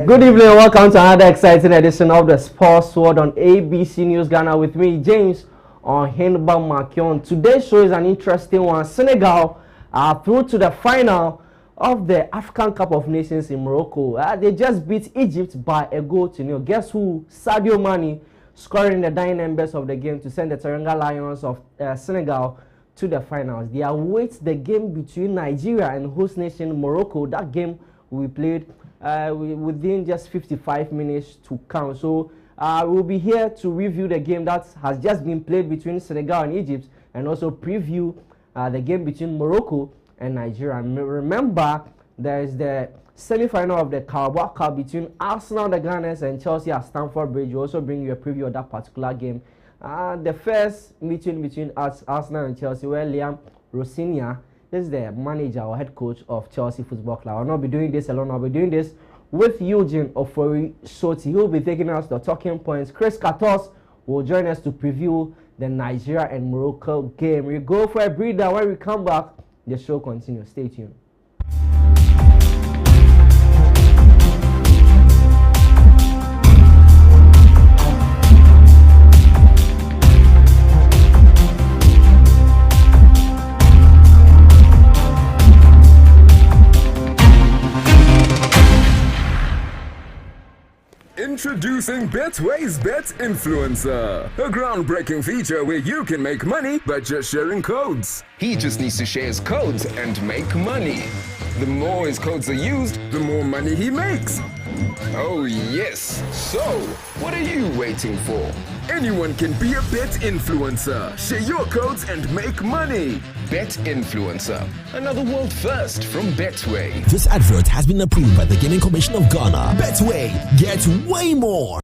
Good evening and welcome to another exciting edition of the Sports World on ABC News Ghana with me, James, Ohenba, McKeown. Today's show is an interesting one. Senegal are through to the final of the African Cup of Nations in Morocco. They just beat Egypt by a goal to nil. Guess who? Sadio Mane scoring the dying embers of the game to send the Teranga Lions of Senegal to the finals. They await the game between Nigeria and host nation Morocco. That game will be played within just 55 minutes to count. So we'll be here to review the game that has just been played between Senegal and Egypt, and also preview the game between Morocco and Nigeria. And remember, there is the semi-final of the Carabao Cup between Arsenal, the Gunners, and Chelsea at Stamford Bridge. We'll also bring you a preview of that particular game. The first meeting between Arsenal and Chelsea, where Liam Rosinia is the manager or head coach of Chelsea Football Club. I'll not be doing this alone. I'll be doing this with Eugene, Ofori, Sottie. He'll be taking us the talking points. Chris Katos will join us to preview the Nigeria and Morocco game. We go for a breather. When we come back, the show continues. Stay tuned. Introducing Betway's Bet Influencer, a groundbreaking feature where you can make money by just sharing codes. He just needs to share his codes and make money. The more his codes are used, the more money he makes. Oh yes, so what are you waiting for? Anyone can be a bet influencer. Share your codes and make money. Bet Influencer, another world first from Betway. This advert has been approved by the Gaming Commission of Ghana. Betway, get way more.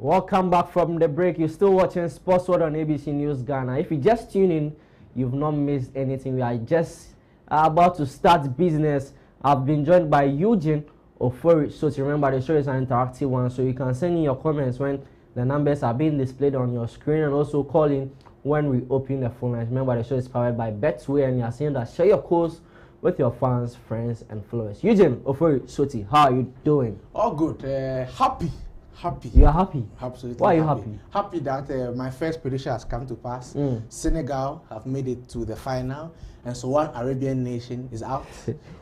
Welcome back from the break. You're still watching Sports World on ABC News Ghana. If you just tune in, you've not missed anything. We are just about to start business. I've been joined by Eugene, Ofori. So remember, the show is an interactive one, so you can send in your comments when the numbers are being displayed on your screen, and also call in when we open the phone lines. Remember, the show is powered by Betway, and you are saying that share your codes with your fans, friends, and followers. Eugene, Ofori, Sottie, how are you doing? All good. Happy. You are happy? Absolutely. Why are you happy? Happy that my first prediction has come to pass. Senegal have made it to the final, and so one Arabian nation is out.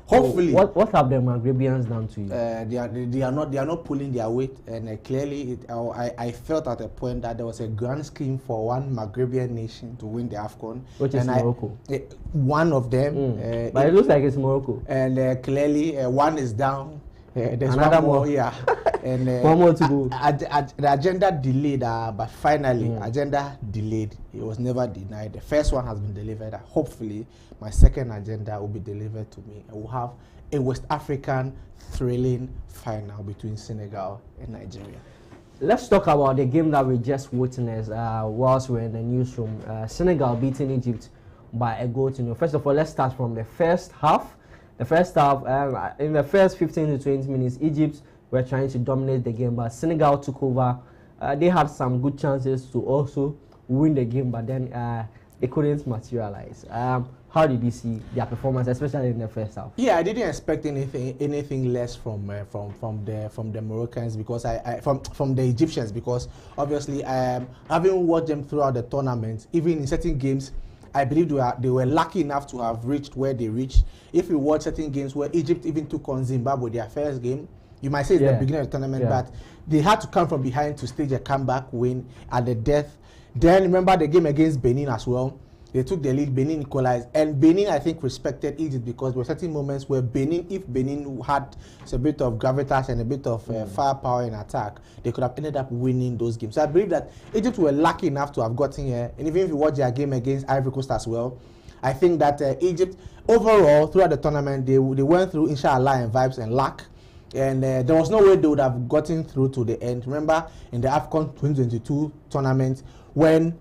Hopefully. What have the Maghrebians done to you? They are not pulling their weight, and clearly I felt at a point that there was a grand scheme for one Maghrebian nation to win the AFCON, which is Morocco. One of them. But it looks like it's Morocco. And clearly one is down. There's another one more, yeah. And one more to go. The agenda delayed, but finally, agenda delayed. It was never denied. The first one has been delivered. Hopefully, my second agenda will be delivered to me. And we'll have a West African thrilling final between Senegal and Nigeria. Let's talk about the game that we just witnessed whilst we're in the newsroom. Senegal beating Egypt by a goal to nil. First of all, let's start from the first half. The first half, in the first 15 to 20 minutes, Egypt were trying to dominate the game, but Senegal took over. They had some good chances to also win the game, but then they couldn't materialize. How did you see their performance, especially in the first half? Yeah, I didn't expect anything less from the Moroccans, because from the Egyptians, because obviously having watched them throughout the tournament, even in certain games, I believe they were lucky enough to have reached where they reached. If you watch certain games where Egypt even took on Zimbabwe, their first game, you might say it's the beginning of the tournament, but they had to come from behind to stage a comeback win at the death. Then remember the game against Benin as well. They took the lead, Benin equalized, and Benin, I think, respected Egypt, because there were certain moments where Benin, if Benin had a bit of gravitas and a bit of firepower in attack, they could have ended up winning those games. So I believe that Egypt were lucky enough to have gotten here, and even if you watch their game against Ivory Coast as well, I think that Egypt, overall, throughout the tournament, they went through, inshallah, and vibes and luck. And there was no way they would have gotten through to the end. Remember in the AFCON 2022 tournament when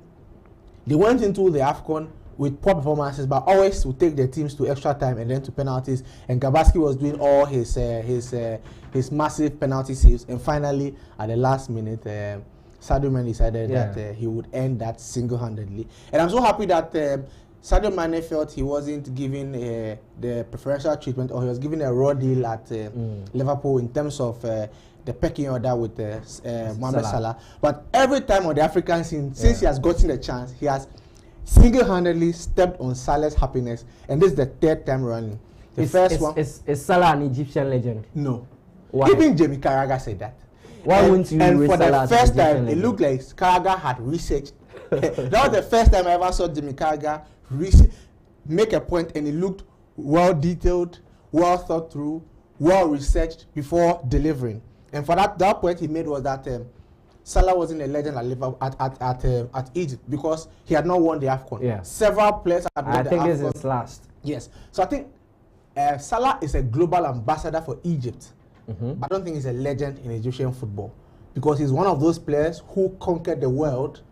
they went into the AFCON with poor performances, but always would take their teams to extra time and then to penalties. And Gabaski was doing all his massive penalty saves. And finally, at the last minute, Sadio Mane decided that he would end that single-handedly. And I'm so happy that Sadio Mane felt he wasn't given the preferential treatment, or he was given a raw deal at Liverpool in terms of the pecking order with Mohamed Salah. But every time on the African scene, since he has gotten the chance, he has single-handedly stepped on Salah's happiness, and this is the third time running. Is Salah an Egyptian legend? No. Why? Even Jamie Carragher said that. Why wouldn't you? And for Salah the first time, it looked like Carragher had researched. That was the first time I ever saw Jamie Carragher make a point, and it looked well detailed, well thought through, well researched before delivering. And for that point he made was that Salah wasn't a legend at Liverpool at Egypt because he had not won the AFCON. Yeah. Several players had won the AFCON. I think this is his last. Yes. So I think Salah is a global ambassador for Egypt. But I don't think he's a legend in Egyptian football because he's one of those players who conquered the world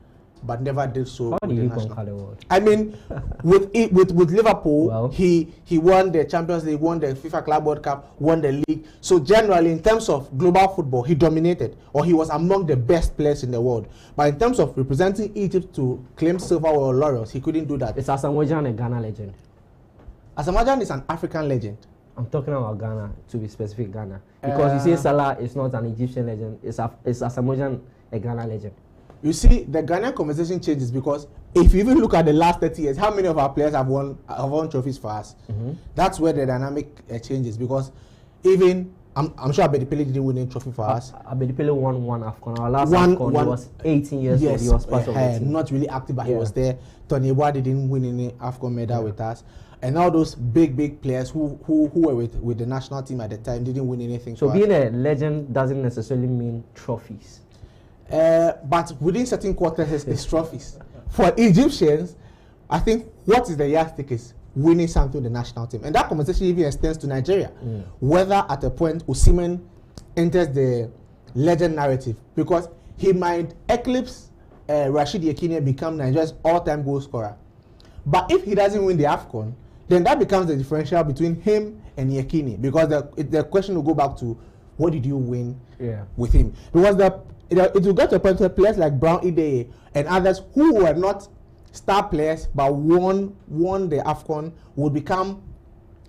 but never did so. How do you conquer the world? I mean, with Liverpool, well, he won the Champions League, won the FIFA Club World Cup, won the league. So generally, in terms of global football, he dominated, or he was among the best players in the world. But in terms of representing Egypt to claim silver or laurels, he couldn't do that. Is Asamoah Gyan a Ghana legend? Asamoah Gyan is an African legend. I'm talking about Ghana, to be specific, Ghana. Because you say Salah is not an Egyptian legend. Is Asamoah Gyan a Ghana legend? You see, the Ghanaian conversation changes because if you even look at the last 30 years, how many of our players have won trophies for us? That's where the dynamic changes because even, I'm sure Abedipele didn't win any trophy for us. Abedipele won one AFCON. Our last AFCON, he was 18 years old. He was part of the team. Not really active, but he was there. Tony Eboa didn't win any AFCON medal with us. And all those big players who were with the national team at the time didn't win anything. So being a legend doesn't necessarily mean trophies. But within certain quarters, it's trophies. For Egyptians, I think what is the yardstick is winning something with the national team. And that conversation even extends to Nigeria. Whether at a point Osimhen enters the legend narrative, because he might eclipse Rashid Yekini and become Nigeria's all-time goal scorer. But if he doesn't win the AFCON, then that becomes the differential between him and Yekini. Because the question will go back to, what did you win with him? Because it will get to a point where players like Brown Ideye and others who were not star players but won the AFCON would become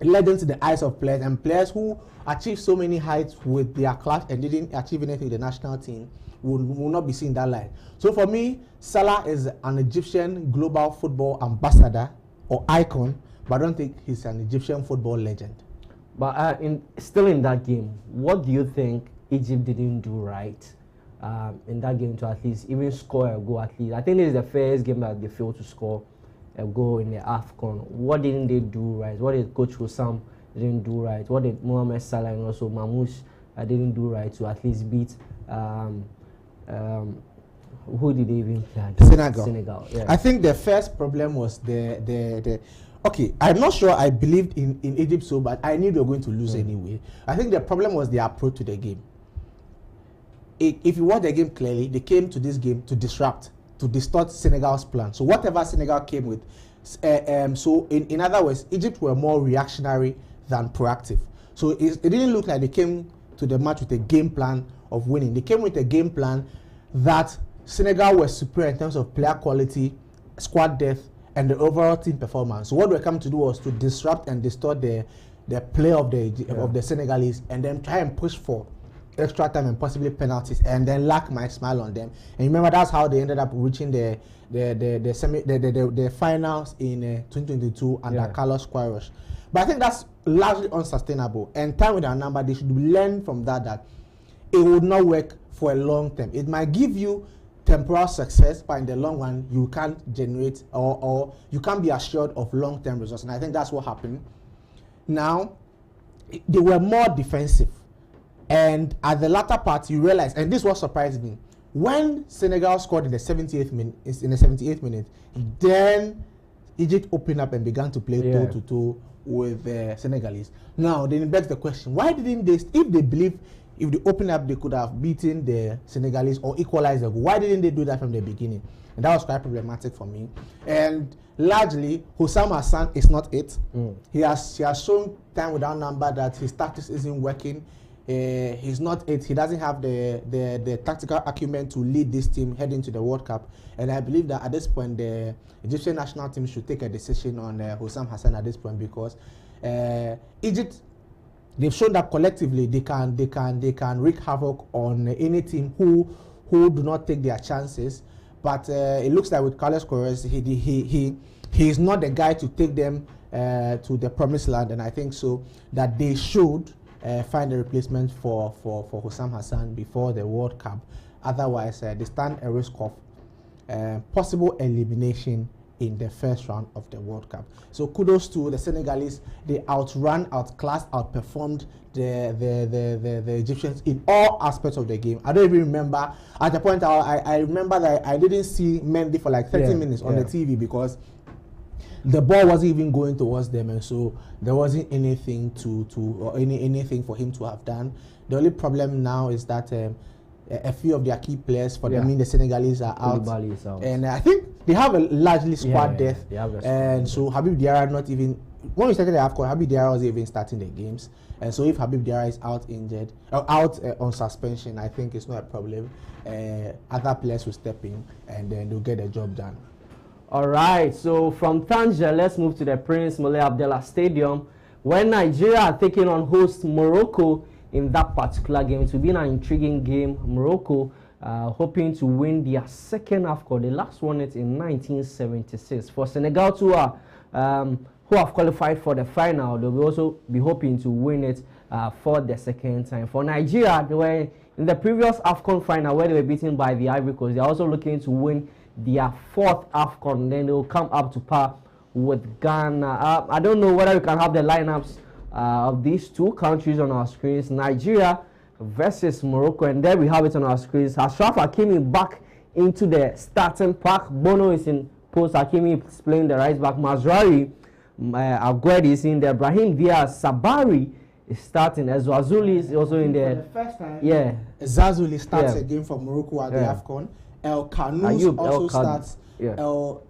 legends in the eyes of players, and players who achieved so many heights with their class and didn't achieve anything with the national team will not be seen that light. So for me, Salah is an Egyptian global football ambassador or icon, but I don't think he's an Egyptian football legend. But still in that game, what do you think Egypt didn't do right in that game to at least even score a goal at least? I think this is the first game that they failed to score a goal in the AFCON. What didn't they do right? What did Coach Hussam didn't do right? What did Mohamed Salah and also Mamouche didn't do right to at least beat who did they even play? Senegal. Yeah. I think the first problem was the okay, I'm not sure I believed in Egypt so, but I knew they were going to lose anyway. I think the problem was the approach to the game. If you watch the game clearly, they came to this game to disrupt, to distort Senegal's plan. So whatever Senegal came with, so in other words, Egypt were more reactionary than proactive. So it didn't look like they came to the match with a game plan of winning. They came with a game plan that Senegal was superior in terms of player quality, squad depth, and the overall team performance. So what we're coming to do was to disrupt and distort the play of the Senegalese, and then try and push for extra time and possibly penalties, and then lack my smile on them. And remember, that's how they ended up reaching the finals in 2022 under Carlos Queiroz. But I think that's largely unsustainable. And time with our number, they should learn from that it would not work for a long term. It might give you temporal success, but in the long run, you can't generate or you can't be assured of long-term results. And I think that's what happened. Now, they were more defensive. And at the latter part, you realize, and this was surprised me, when Senegal scored in the 78th minute, then Egypt opened up and began to play toe-to-toe with the Senegalese. Now, then it begs the question, why didn't they, if they open up, they could have beaten the Senegalese or equalized the goal. Why didn't they do that from the beginning? And that was quite problematic for me. And largely, Hussam Hassan is not it. He has shown time without number that his tactics isn't working. He's not it. He doesn't have the tactical acumen to lead this team heading to the World Cup. And I believe that at this point, the Egyptian national team should take a decision on Hussam Hassan at this point, because Egypt, they've shown that collectively they can wreak havoc on any team who do not take their chances. But it looks like with Carlos Queiroz, he's not the guy to take them to the promised land, and I think so that they should find a replacement for Hussam Hassan before the World Cup. Otherwise, they stand a risk of possible elimination in the first round of the World Cup. So kudos to the Senegalese. They outran, outclassed, outperformed the Egyptians in all aspects of the game. I don't even remember, at the point I remember that I didn't see Mendy for like 30 minutes on the TV because the ball wasn't even going towards them, and so there wasn't anything anything for him to have done. The only problem now is that a few of their key players, for them, I mean the Senegalese are out, and I think they have a largely squad depth. And so Habib Diarra not even, when we started the AFCON, Habib Diarra wasn't even starting the games, and so if Habib Diarra is out injured or out on suspension, I think it's not a problem. Other players will step in and then they'll get the job done. All right, so from Tangier, let's move to the Prince Moulay Abdallah Stadium, where Nigeria are taking on host Morocco in that particular game. It will be an intriguing game. Morocco hoping to win their second AFCON. The last one is in 1976. For Senegal who have qualified for the final, they will also be hoping to win it for the second time. For Nigeria, they were in the previous AFCON final where they were beaten by the Ivory Coast. They are also looking to win their fourth AFCON. Then they will come up to par with Ghana. I don't know whether we can have the lineups of these two countries on our screens. Nigeria versus Morocco, and there we have it on our screens. Ashraf Hakimi back into the starting pack. Bono is in post. Hakimi is playing the right back. Mazraoui, Aguerd is in there. Brahim Diaz, Sabari is starting. As Azuli is also in there. For the first time, Zazuli starts a game for Morocco at the AFCON. El Kanouz also starts. El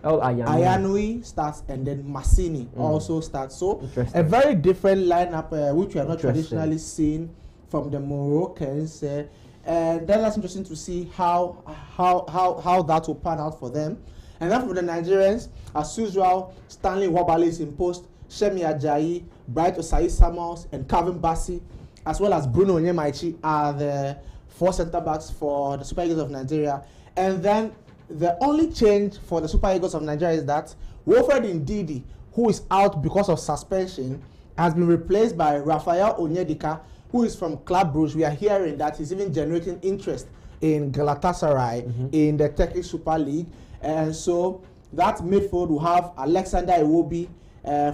Ayanoui starts, and then Massini also starts. So a very different lineup, which we have not traditionally seen from the Moroccans, and that's interesting to see how that will pan out for them. And then for the Nigerians, as usual, Stanley Wabale is in post, Shemi Ajayi, Bright Osai Samuels, and Calvin Bassey, as well as Bruno Onyemaichi, are the four centre backs for the Super Eagles of Nigeria. And then the only change for the Super Eagles of Nigeria is that Wilfred Ndidi, who is out because of suspension, has been replaced by Raphael Onyedika, who is from Club Brugge. We are hearing that he's even generating interest in Galatasaray in the Turkish Super League. And so that midfield will have Alexander Iwobi,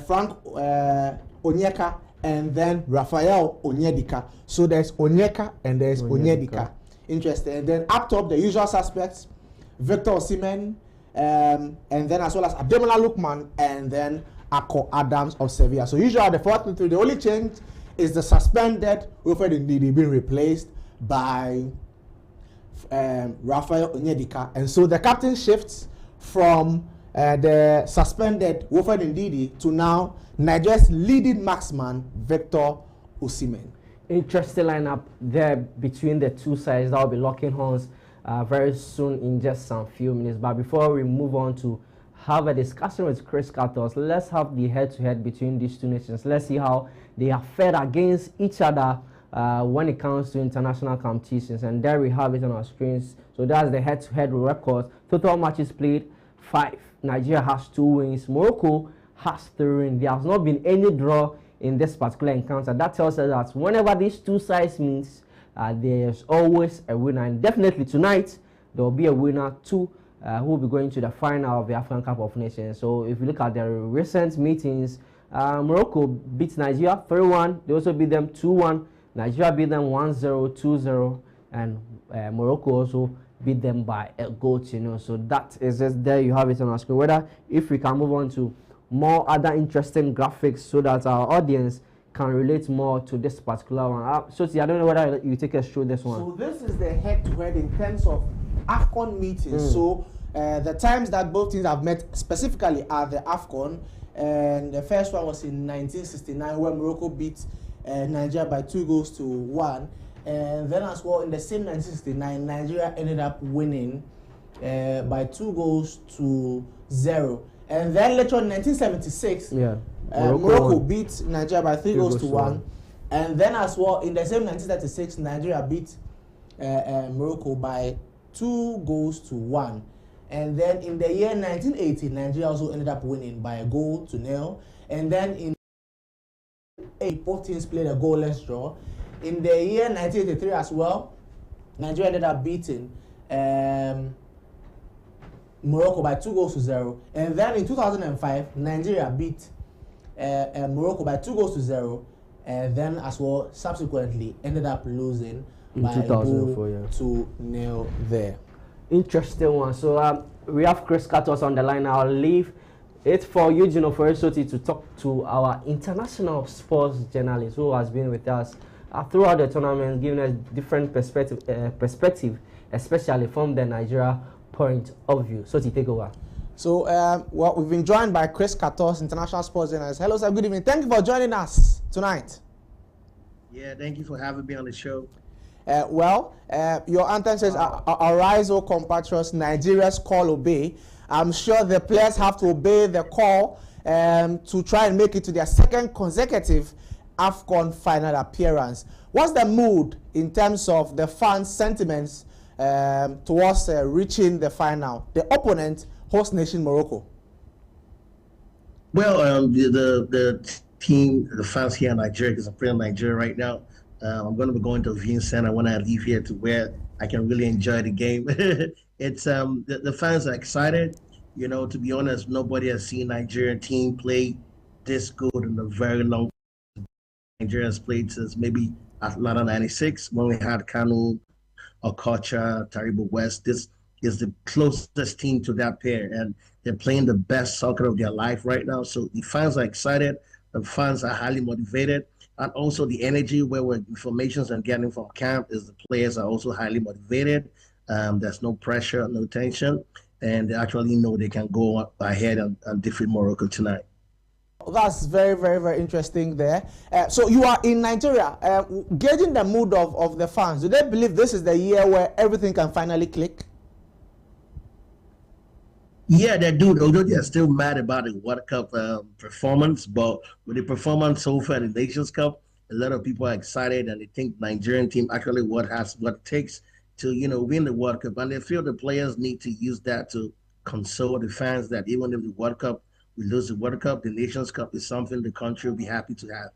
Frank Onyeka, and then Raphael Onyedika. So there's Onyeka and there's Onyedika. Interesting. And then up top, the usual suspects, Victor Osimhen, and then as well as Ademola Lookman, and then Akko Adams of Sevilla. So usually the 4-3-3. The only change is the suspended Wilfred Ndidi being replaced by Raphael Onyedika. And so the captain shifts from the suspended Wilfred Ndidi to now Nigeria's leading marksman, Victor Osimhen. Interesting lineup there between the two sides that will be locking horns very soon in just some few minutes. But before we move on to have a discussion with Chris Cartos, let's have the head-to-head between these two nations. Let's see how they are fared against each other when it comes to international competitions. And there we have it on our screens. So that's the head-to-head record. Total matches played, 5. Nigeria has 2 wins. Morocco has 3 wins. There has not been any draw in this particular encounter. That tells us that whenever these two sides meet, there's always a winner. And definitely tonight, there will be a winner too, who will be going to the final of the African Cup of Nations. So if you look at the recent meetings, Morocco beat Nigeria 3-1. They also beat them 2-1. Nigeria beat them 1-0, 2-0. And Morocco also beat them by a goal, So that is just there. You have it on our screen. Whether if we can move on to more other interesting graphics so that our audience can relate more to this particular one. Sottie, I don't know whether you take us through this one. So this is the head-to-head in terms of AFCON meetings. So the times that both teams have met specifically are the AFCON, and the first one was in 1969 when Morocco beat Nigeria by 2-1, and then as well in the same 1969 Nigeria ended up winning by 2-0, and then later in 1976 Morocco beat Nigeria by 3-1, and then as well in the same 1936 Nigeria beat Morocco by 2-1. And then in the year 1980, Nigeria also ended up winning by 1-0. And then in both teams played a goalless draw. In the year 1983 as well, Nigeria ended up beating Morocco by 2-0. And then in 2005, Nigeria beat Morocco by 2-0. And then as well, subsequently, ended up losing by 2-0 there. Interesting one. So we have Chris Katos on the line. I'll leave it for Eugene Ofori Sottie to talk to our international sports journalist who has been with us throughout the tournament, giving us different perspective, especially from the Nigeria point of view. Sottie, take over. So well, we've been joined by Chris Katos, international sports journalist. Hello, sir. Good evening. Thank you for joining us tonight. Yeah, thank you for having me on the show. Your anthem says, "Arise, O compatriots, Nigeria's call obey." I'm sure the players have to obey the call to try and make it to their second consecutive AFCON final appearance. What's the mood in terms of the fans' sentiments towards reaching the final? The opponent, host nation Morocco. Well, the team, the fans here in Nigeria, because I'm playing Nigeria right now. I'm going to be going to Eugene Center when I leave here to where I can really enjoy the game. It's the fans are excited. You know, to be honest, nobody has seen Nigerian team play this good in a very long time. Nigeria has played since maybe Atlanta '96 when we had Kanu, Okocha, Taribo West. This is the closest team to that pair, and they're playing the best soccer of their life right now. So the fans are excited. The fans are highly motivated. And also the energy where we're informations I'm getting from camp is the players are also highly motivated. There's no pressure, no tension, and they actually know they can go ahead and defeat Morocco tonight. That's very, very, very interesting there. So you are in Nigeria, gauging the mood of the fans. Do they believe this is the year where everything can finally click? Yeah, they do. Although they're still mad about the World Cup performance, but with the performance so far in the Nations Cup, a lot of people are excited and they think Nigerian team actually what it takes to win the World Cup, and they feel the players need to use that to console the fans that even if the World Cup we lose the World Cup, the Nations Cup is something the country will be happy to have.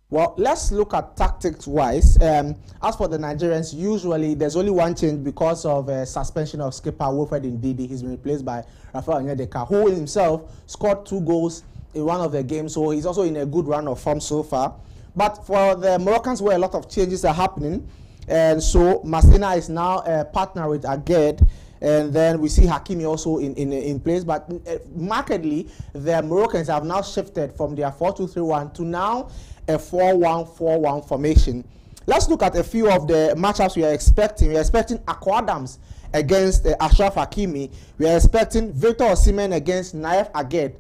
Well, let's look at tactics-wise. As for the Nigerians, usually there's only one change because of suspension of skipper Wilfred Ndidi. He's been replaced by Rafael Onyedeka, who himself scored 2 goals in one of the games, so he's also in a good run of form so far. But for the Moroccans, where a lot of changes are happening, and so Masina is now a partner with Aged, and then we see Hakimi also in place. But markedly, the Moroccans have now shifted from their 4-2-3-1 to now a 4-1-4-1 formation. Let's look at a few of the matchups we are expecting. We are expecting Akko Adams against Ashraf Hakimi. We are expecting Victor Osimhen against Naif Aged.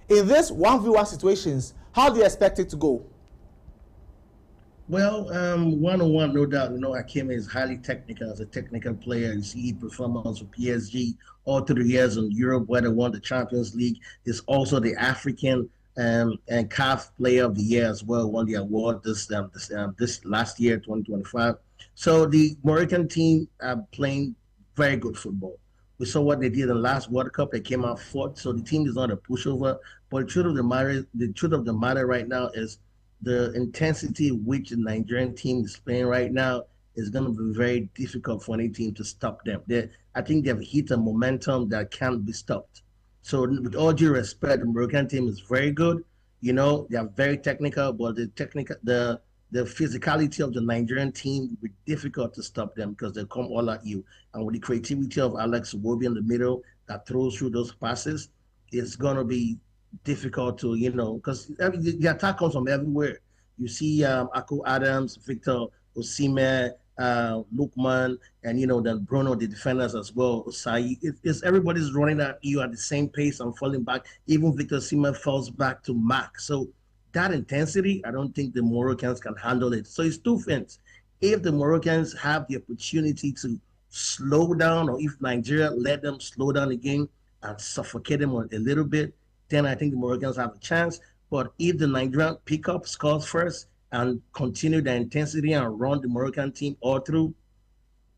In this 1v1 situations, how do you expect it to go? Well, one-on-one, no doubt. Hakimi is highly technical as a technical player. You see his performance with PSG all through the years in Europe, where they won the Champions League. He's also the African and CAF Player of the Year as well. Won the award this last year, 2025. So the Moroccan team are playing very good football. We saw what they did in the last World Cup. They came out fourth. So the team is not a pushover. But the truth of the matter right now is the intensity which the Nigerian team is playing right now is going to be very difficult for any team to stop them. I think they've hit a momentum that can't be stopped. So with all due respect, the Moroccan team is very good. They are very technical, but the physicality of the Nigerian team will be difficult to stop them because they come all at you. And with the creativity of Alex Iwobi in the middle that throws through those passes, it's going to be difficult to, because the attack comes from everywhere. You see Ako Adams, Victor Osimhen, Lukman, and then Bruno, the defenders as well. Osai, it's everybody's running at you at the same pace and falling back. Even Victor Osimhen falls back to Mark. So that intensity, I don't think the Moroccans can handle it. So it's two things. If the Moroccans have the opportunity to slow down, or if Nigeria let them slow down the game and suffocate them a little bit, then I think the Moroccans have a chance. But if the Nigerian pick up, scores first, and continue the intensity and run the Moroccan team all through,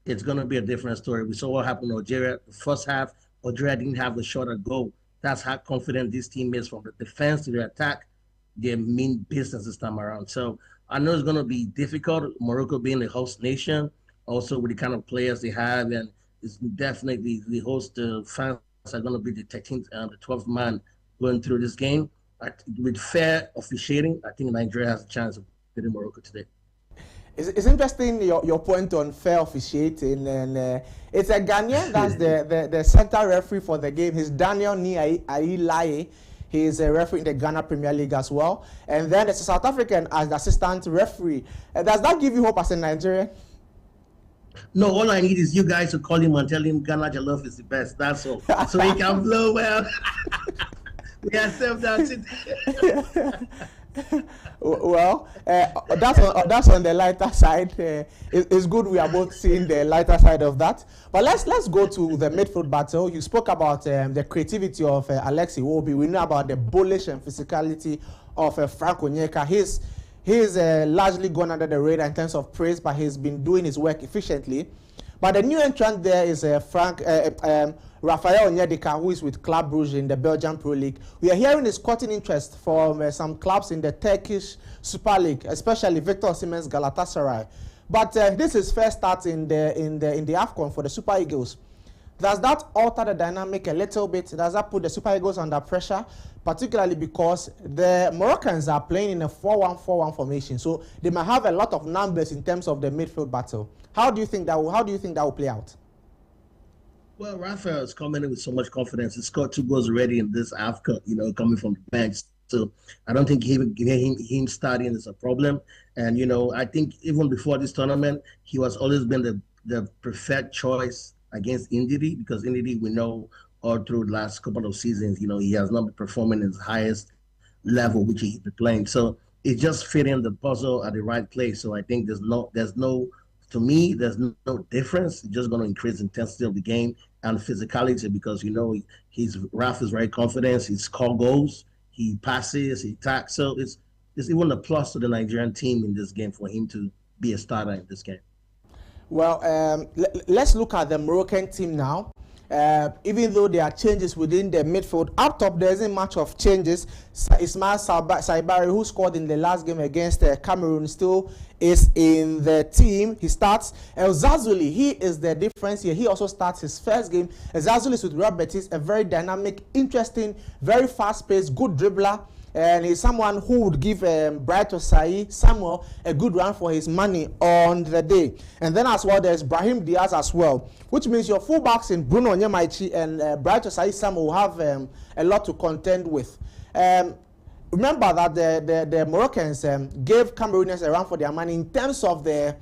it's going to be a different story. We saw what happened in Algeria. The first half, Algeria didn't have the shot at goal. That's how confident this team is from the defense to the attack. They mean business this time around. So I know it's going to be difficult, Morocco being the host nation, also with the kind of players they have, and it's definitely the host fans are going to be the 13th and the 12th man going through this game. With fair officiating, I think Nigeria has a chance of beating Morocco today. It's interesting your point on fair officiating, and it's a Ghanaian that's the center referee for the game. He's Daniel Ni Ailaye. He is a referee in the Ghana Premier League as well. And then there's a South African as the assistant referee. Does that give you hope as a Nigerian? No, all I need is you guys to call him and tell him Ghana Jollof is the best. That's all. So he can blow well. We accept that. Well, that's on the lighter side. It's good we are both seeing the lighter side of that. But let's go to the midfield battle. You spoke about the creativity of Alexi Iwobi. We know about the bullish and physicality of Frank Onyeka. He's largely gone under the radar in terms of praise, but he's been doing his work efficiently. But the new entrant there is Raphael Onyedika, who is with Club Brugge in the Belgian Pro League. We are hearing his cutting interest from some clubs in the Turkish Super League, especially Victor Osimhen's Galatasaray. But this is first start in the AFCON for the Super Eagles. Does that alter the dynamic a little bit? Does that put the Super Eagles under pressure? Particularly because the Moroccans are playing in a 4-1-4-1 formation, so they might have a lot of numbers in terms of the midfield battle. How do you think that will play out? Well, Rafael is coming in with so much confidence. He scored 2 goals already in this AFCON, coming from the bench. So I don't think him starting is a problem. And, I think even before this tournament, he was always been the preferred choice against Ndidi, because Ndidi, we know all through the last couple of seasons, he has not been performing at his highest level, which he's been playing. So it just fit in the puzzle at the right place. So I think there's no difference. It's just going to increase the intensity of the game and physicality, because Raf is very confident. He scores goals, he passes, he attacks. So it's even a plus to the Nigerian team in this game for him to be a starter in this game. Well, let's look at the Moroccan team now. Even though there are changes within the midfield, up top there isn't much of changes. Ismail Saibari, who scored in the last game against Cameroon, still is in the team. He starts. El Zazuli, he is the difference here. He also starts his first game. El Zazuli is with Real Betis, a very dynamic, interesting, very fast-paced, good dribbler. And he's someone who would give Bright Osai Samuel a good run for his money on the day. And then as well, there's Brahim Diaz as well, which means your fullbacks in Bruno Onyemaichi and Bright Osai Samuel will have a lot to contend with. Remember that the Moroccans gave Cameroonians a run for their money in terms of their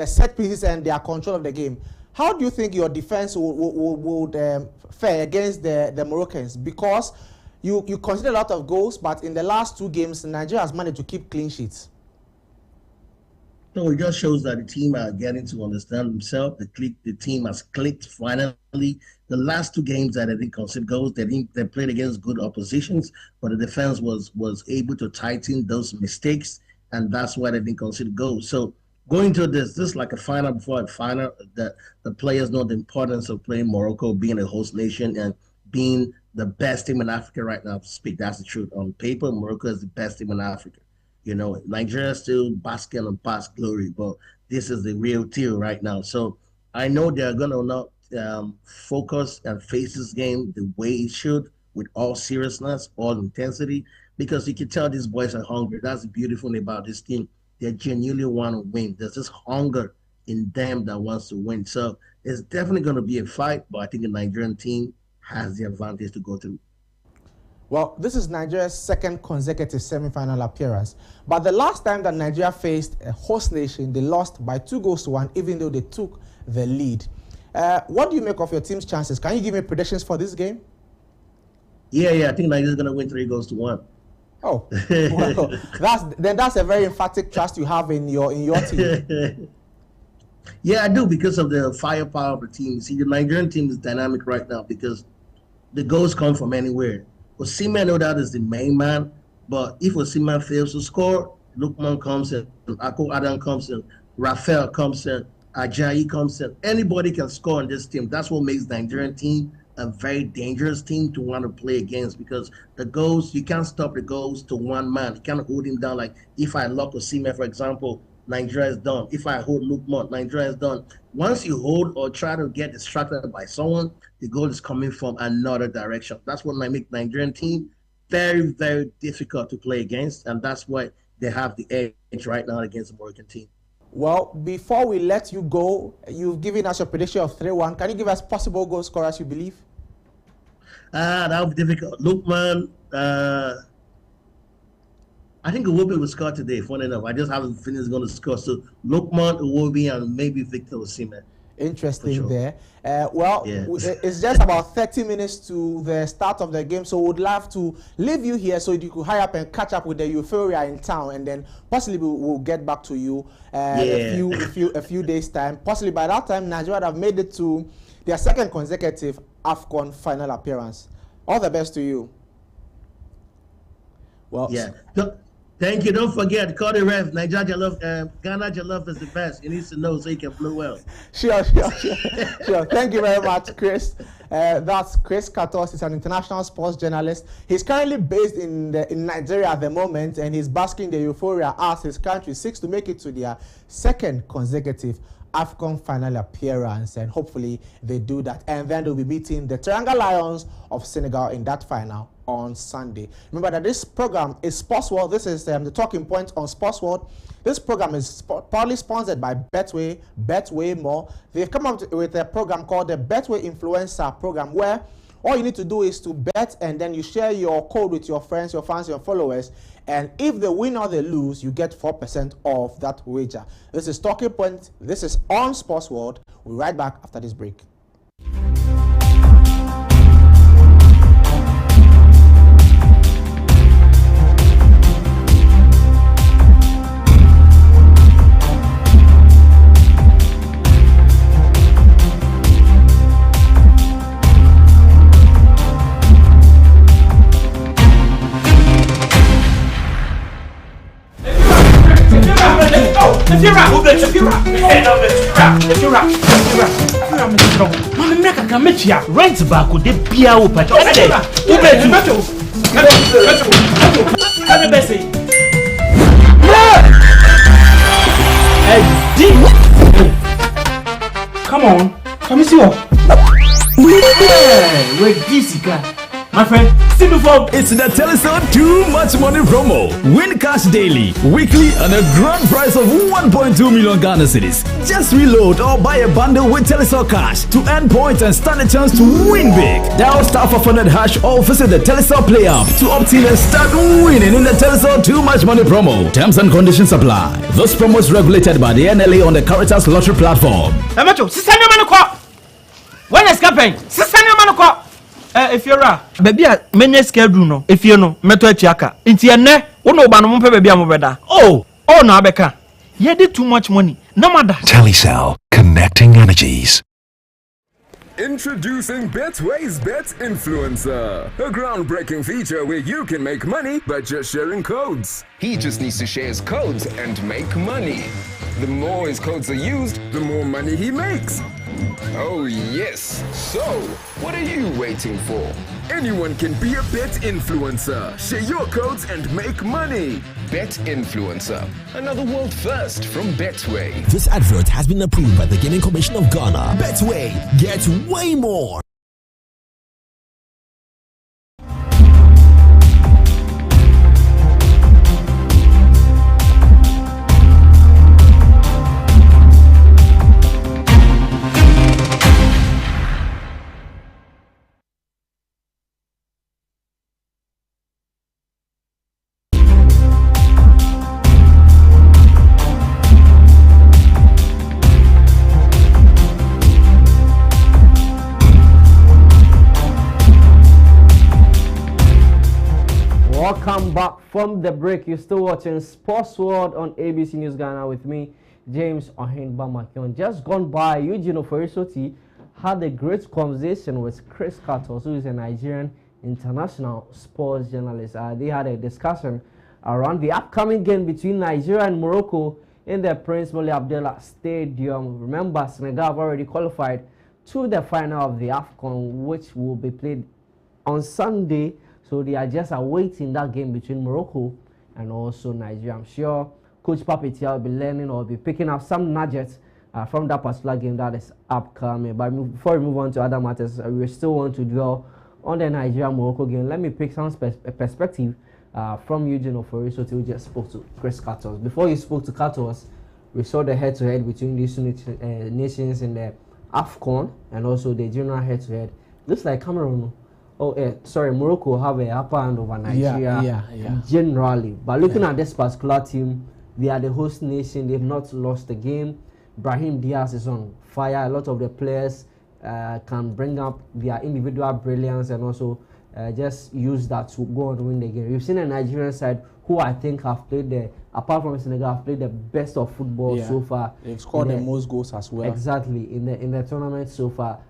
set pieces and their control of the game. How do you think your defense would fare against the Moroccans? Because you consider a lot of goals, but in the last 2 games, Nigeria has managed to keep clean sheets. So it just shows that the team are getting to understand themselves. The team has clicked finally. The last 2 games that they didn't concede goals, they played against good oppositions, but the defense was able to tighten those mistakes, and that's why they didn't concede goals. So going to this is like a final before a final. That the players know the importance of playing Morocco, being a host nation, and being the best team in Africa right now to speak. That's the truth. On paper, Morocco is the best team in Africa. Nigeria is still basking on past glory, but this is the real deal right now. So I know they're going to not focus and face this game the way it should, with all seriousness, all intensity, because you can tell these boys are hungry. That's the beautiful thing about this team. They genuinely want to win. There's this hunger in them that wants to win. So it's definitely going to be a fight, but I think the Nigerian team has the advantage to go through. Well, this is Nigeria's second consecutive semi-final appearance. But the last time that Nigeria faced a host nation, they lost by 2-1, even though they took the lead. What do you make of your team's chances? Can you give me predictions for this game? Yeah, I think Nigeria's going to win 3-1. Oh, well, that's a very emphatic trust you have in your team. Yeah, I do, because of the firepower of the team. See, the Nigerian team is dynamic right now because the goals come from anywhere. Osimhen, no doubt, is the main man, but if Osimhen fails to score, Lukman comes in, Ako Adam comes in, Rafael comes in, Ajayi comes in. Anybody can score on this team. That's what makes the Nigerian team a very dangerous team to want to play against, because the goals, you can't stop the goals to one man. You can't hold him down. Like if I lock Osimhen, for example, Nigeria is done. If I hold Lukman, Nigeria is done. Once you hold or try to get distracted by someone, the goal is coming from another direction. That's what makes Nigerian team very, very difficult to play against, and that's why they have the edge right now against the Moroccan team. Well, before we let you go, you've given us a prediction of 3-1. Can you give us possible goal scorers you believe? That would be difficult. Lukman, I think Iwobi will score today, funny enough. I just have a feeling he's going to score. So Lukman, Iwobi, and maybe Victor Osimhen. Interesting sure. there. It's just about 30 minutes to the start of the game, so we'd love to leave you here so you could hurry up and catch up with the euphoria in town, and then possibly we'll get back to you a few days time. Possibly by that time, Nigeria would have made it to their second consecutive AFCON final appearance. All the best to you. Well, yeah. Thank you. Don't forget, call the ref. Nigeria Jollof, Ghana Jollof is the best. You need to know so you can play well. Sure. Thank you very much, Chris. That's Chris Katos. He's an international sports journalist. He's currently based in Nigeria at the moment, and he's basking the euphoria as his country seeks to make it to their second consecutive AFCON final appearance, and hopefully they do that, and then they'll be beating the Teranga Lions of Senegal in that final on Sunday. Remember that this program is Sports World. This is the talking point on Sports World. This program is proudly sponsored by Betway More. They've come up with a program called the Betway Influencer Program, where all you need to do is to bet, and then you share your code with your friends, your fans, your followers, and if they win or they lose, you get 4% of that wager. This is Talking Point. This is on Sports World. We'll be right back after this break. Rent back with the beer open. Come on, come see what? Wait, this guy. My friend, see before. It's the Telecel Too Much Money promo. Win cash daily, weekly, and a grand prize of 1.2 million Ghana cedis. Just reload or buy a bundle with Telecel Cash to earn points and stand a chance to win big. Dial *500# or visit the Telecel Play app to obtain and start winning in the Telecel Too Much Money promo. Terms and conditions apply. This promo is regulated by the NLA on the Caritas Lottery platform. When is campaign? If you're a baby, many schedule no. If you know, meto chiaka. Inti ene, uno ba no mpe baby amobeda. Oh no abeka. You did too much money. No matter. Telecel, connecting energies. Introducing Betway's Bet Influencer, a groundbreaking feature where you can make money by just sharing codes. He just needs to share his codes and make money. The more his codes are used, the more money he makes. Oh yes, so what are you waiting for? Anyone can be a bet influencer. Share your codes and make money. Bet Influencer, another world first from Betway. This advert has been approved by the Gaming Commission of Ghana. Betway, get way more. Welcome back from the break. You're still watching Sports World on ABC News Ghana with me, James Ohenba McKeown. Just gone by, Eugene Ofori Sottie had a great conversation with Chris Cartos, who is a Nigerian international sports journalist. They had a discussion around the upcoming game between Nigeria and Morocco in the Prince Moulay Abdallah Stadium. Remember, Senegal have already qualified to the final of the AFCON, which will be played on Sunday. So they are just awaiting that game between Morocco and also Nigeria. I'm sure Coach Papetia will be learning or be picking up some nuggets from that particular game that is upcoming. But before we move on to other matters, we still want to dwell on the Nigeria-Morocco game. Let me pick some perspective from Eugene Ofori, who just spoke to Chris Cartos. Before you spoke to Cartos, we saw the head-to-head between these two nations in the AFCON and also the general head-to-head. Looks like Cameroon. Morocco have a upper hand over Nigeria generally. But looking at this particular team, they are the host nation. They've not lost the game. Brahim Diaz is on fire. A lot of the players can bring up their individual brilliance and also just use that to go on to win the game. We've seen a Nigerian side who I think have played apart from Senegal, have played the best of football so far. They've scored the most goals as well. Exactly, in the tournament so far.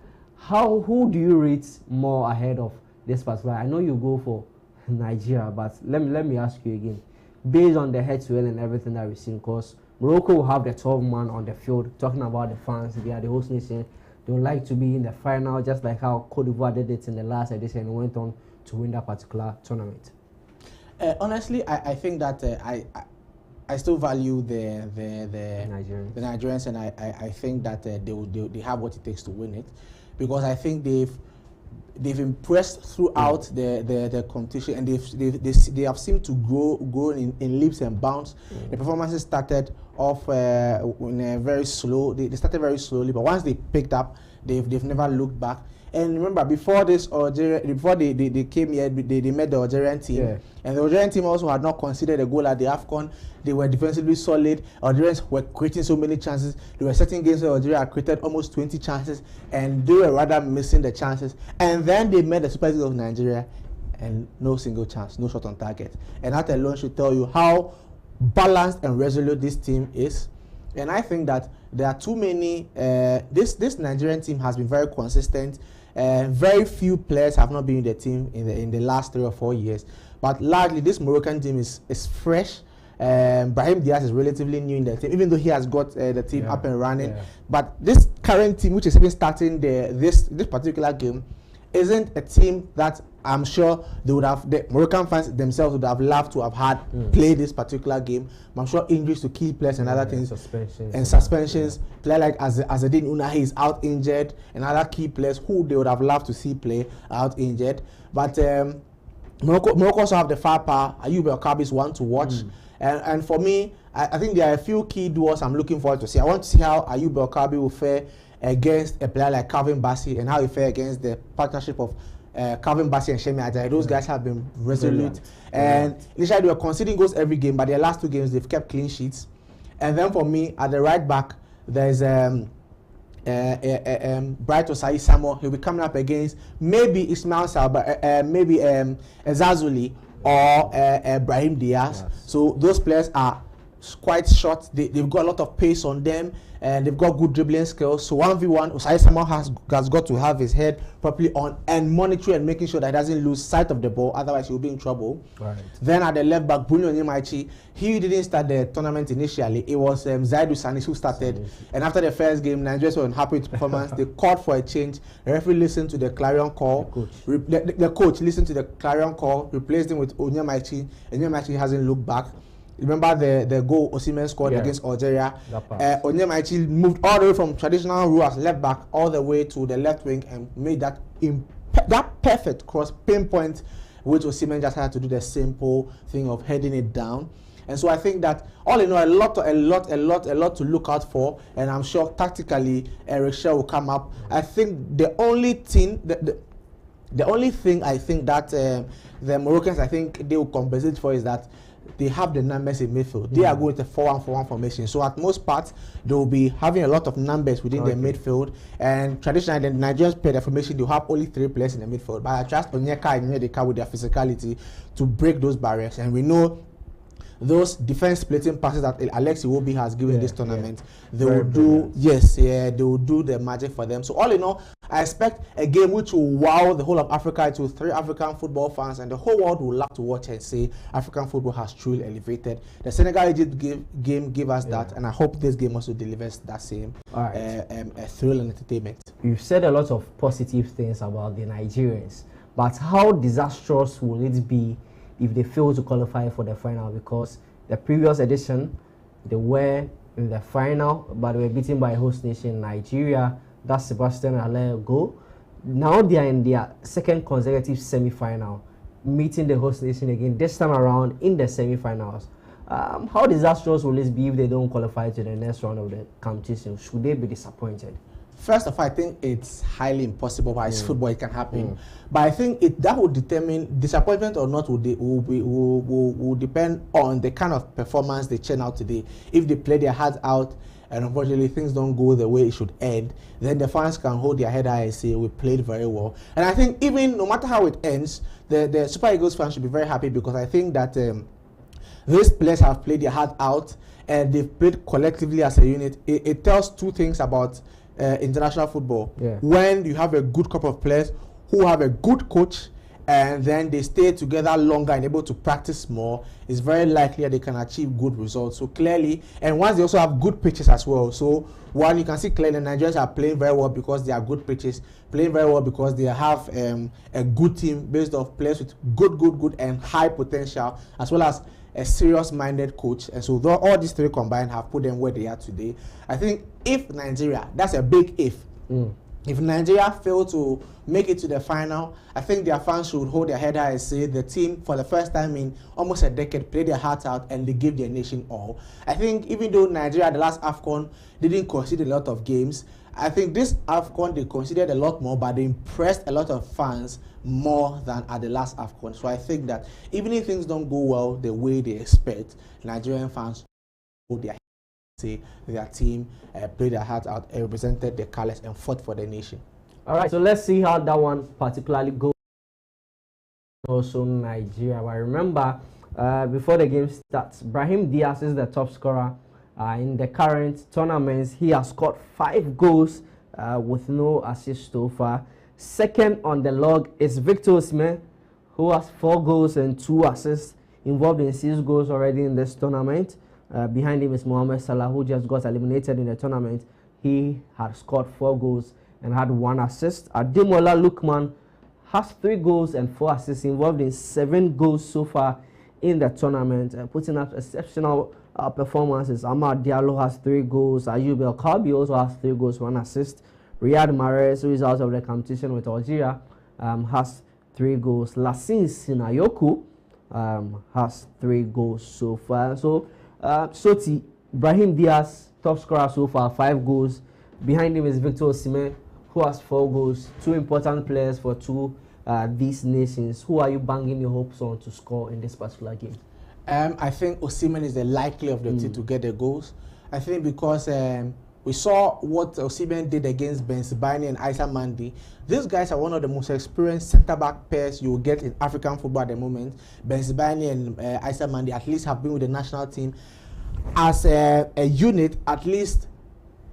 Who do you rate more ahead of this particular? I know you go for Nigeria, but let me ask you again. Based on the head-to-head and everything that we've seen, because Morocco will have the 12 man on the field, talking about the fans, they are the host nation. They would like to be in the final, just like how Cote d'Ivoire did it in the last edition and went on to win that particular tournament. Honestly, I think that I still value the Nigerians, and I think that they have what it takes to win it, because I think they've impressed throughout the competition, and they have seemed to grow in leaps and bounds. The performances started off in a very slow. They started very slowly, but once they picked up, they've never looked back. And remember, before they came here, they met the Algerian team, and the Algerian team also had not considered a goal at the AFCON. They were defensively solid. Algerians were creating so many chances. There were certain games where Algeria had created almost 20 chances, and they were rather missing the chances. And then they met the Super Eagles of Nigeria, and no single chance, no shot on target. And that alone should tell you how balanced and resolute this team is. And I think that there are too many. This Nigerian team has been very consistent. Very few players have not been in the team in the last 3 or 4 years. But largely, this Moroccan team is fresh. Brahim Diaz is relatively new in the team, even though he has got the team up and running. But this current team, which is even starting this particular game, isn't a team that I'm sure the Moroccan fans themselves would have loved to have had play this particular game. I'm sure injuries to key players and other things, suspensions. Player like Azzedine Ounahi is out injured, and other key players who they would have loved to see play are out injured. But Morocco also have the firepower. Ayoub El-Kabi is one to watch. And for me, I think there are a few key duels I'm looking forward to see. I want to see how Ayoub El-Kabi will fare against a player like Calvin Bassey, and how he fare against the partnership of Calvin Bassey and Shemi Ajayi. Those guys have been resolute. And initially they were conceding goals every game, but their last 2 games they've kept clean sheets. And then for me, at the right back, there's Bright Osai Samuel. He'll be coming up against maybe Ismail Salba, maybe Ezazuli or Brahim Diaz. So those players are quite short. They've got a lot of pace on them, and they've got good dribbling skills. So 1v1, Osai Samuel has got to have his head properly on and monitor and making sure that he doesn't lose sight of the ball, otherwise he'll be in trouble. Then at the left back, Bruno Nyamaichi, he didn't start the tournament initially. It was Zaidu Sanis who started. And after the first game, Nigerians were unhappy with performance. They called for a change. The referee listened to the clarion call. The coach listened to the clarion call, replaced him with Onyemaichi, and Onyemaichi hasn't looked back. Remember the goal Osimhen scored against Algeria. Onyemaichi moved all the way from traditional role as left back all the way to the left wing and made that perfect cross pinpoint, which Osimhen just had to do the simple thing of heading it down. And so I think that all in all, a lot to look out for, and I'm sure tactically Eric Shell will come up. I think the only thing I think that the Moroccans, I think they will compensate for is that they have the numbers in midfield. They are going to 4-1-4-1 formation. So at most parts, they will be having a lot of numbers within their midfield. And traditionally, the Nigerians play the formation, they'll have only 3 players in the midfield. But I trust Onyeka and Nyedeka with their physicality to break those barriers. And we know those defense splitting passes that Alex Iwobi has given this tournament, they will do, they will do the magic for them. So all in all, I expect a game which will wow the whole of Africa to 3 African football fans, and the whole world will love to watch and say African football has truly elevated. The Senegal-Egypt game gave us that, and I hope this game also delivers that same thrill and entertainment. You've said a lot of positive things about the Nigerians, but how disastrous will it be if they fail to qualify for the final? Because the previous edition, they were in the final, but they were beaten by host nation Nigeria. That's Sebastian Haller goal. Now they are in their second consecutive semi-final, meeting the host nation again, this time around in the semi-finals. How disastrous will it be if they don't qualify to the next round of the competition? Should they be disappointed? First of all, I think it's highly impossible, but it's football, it can happen. But I think that will determine disappointment or not will depend on the kind of performance they churn out today. If they play their hearts out and unfortunately things don't go the way it should end, then the fans can hold their head high and say we played very well. And I think even no matter how it ends, the Super Eagles fans should be very happy, because I think that these players have played their heart out and they've played collectively as a unit. It tells 2 things about international football. When you have a good group of players who have a good coach, and then they stay together longer and able to practice more, it's very likely that they can achieve good results. So clearly, and once they also have good pitches as well. So one, you can see clearly the Nigerians are playing very well because they are good pitches, playing very well because they have a good team based off players with good and high potential, as well as a serious-minded coach. And so all these 3 combined have put them where they are today. I think if Nigeria, that's a big if, if Nigeria fail to make it to the final, I think their fans should hold their head high and say the team, for the first time in almost a decade, played their hearts out and they gave their nation all. I think even though Nigeria, the last AFCON, didn't concede a lot of games, I think this AFCON, they conceded a lot more, but they impressed a lot of fans more than at the last AFCON. So I think that even if things don't go well the way they expect, Nigerian fans hold their head, say their team played their heart out, represented the colors and fought for the nation. All right, so let's see how that one particularly goes. Also Nigeria. I remember before the game starts, Brahim Diaz is the top scorer in the current tournaments. He has scored 5 goals with no assist so far. Second on the log is Victor Osimhen, who has 4 goals and 2 assists, involved in 6 goals already in this tournament. Behind him is Mohamed Salah, who just got eliminated in the tournament. He had scored 4 goals and had 1 assist. Ademola Lookman has 3 goals and 4 assists, involved in 7 goals so far in the tournament, putting up exceptional performances. Amad Diallo has 3 goals. Ayub El Kalbi also has 3 goals, 1 assist. Riyad Mahrez, who is out of the competition with Algeria, has 3 goals. Lassine Sinayoku has 3 goals so far. So Sottie, Brahim Diaz, top scorer so far, 5 goals. Behind him is Victor Osimhen, who has 4 goals. 2 important players for 2 these nations. Who are you banging your hopes on to score in this particular game? I think Osimhen is the likely of the 2 to get the goals. I think because we saw what Osimhen did against Ben Sebaini and Issa Mandi. These guys are one of the most experienced centre-back pairs you will get in African football at the moment. Ben Sebaini and Issa Mandi at least have been with the national team as a unit at least